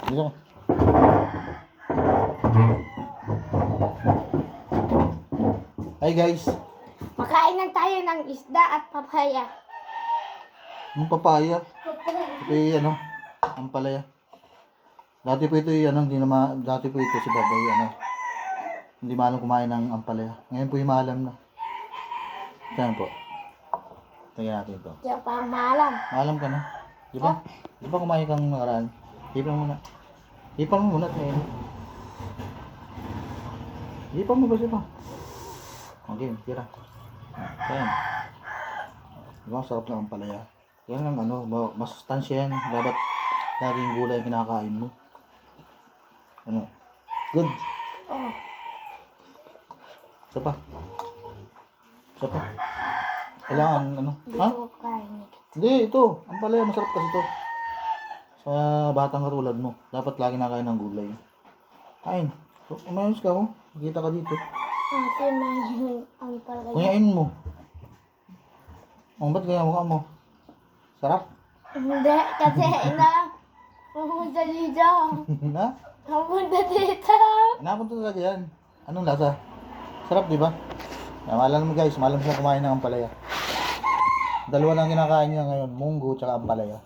Dito. Hi guys. Makain lang tayo ng isda at papaya. Yung papaya. Ito yung ampalaya. Dati po ito dati po ito si Babay, hindi maalam kumain ng ampalaya. Ngayon po yung maalam na. Kaya po. Tingnan natin ito. Diyan pa maalam. Maalam ka na. Di ba? Di ba kumain kang nakaraan? Hipang muna. Hipang mo muna. Hipang mo kasi pa. Okay, tira. Ayan. Diba, sarap ng ampalaya. Yan lang masustansya yan. Dapat laging gulay kinakain mo. Good. Oh. Isa pa. Kailangan, ha? Dito kain. Hindi, ito. Ampalaya, masarap kasi ito. Sa batang katulad mo, dapat lagi nakain ng gulay. Kain. So, umayos ka, oh. Kita ka dito. Ate, may ang palaya. Kunyain mo. Ba't kaya mukha mo? Sarap? Hindi, kasi pupunta dito. Ha? Pupunta dito. Napunta talaga yan. Anong lasa? Sarap, di ba? Alam mo guys, malam sila kumain ng ampalaya. Dalawa lang kinakain niya ngayon, munggo tsaka ampalaya.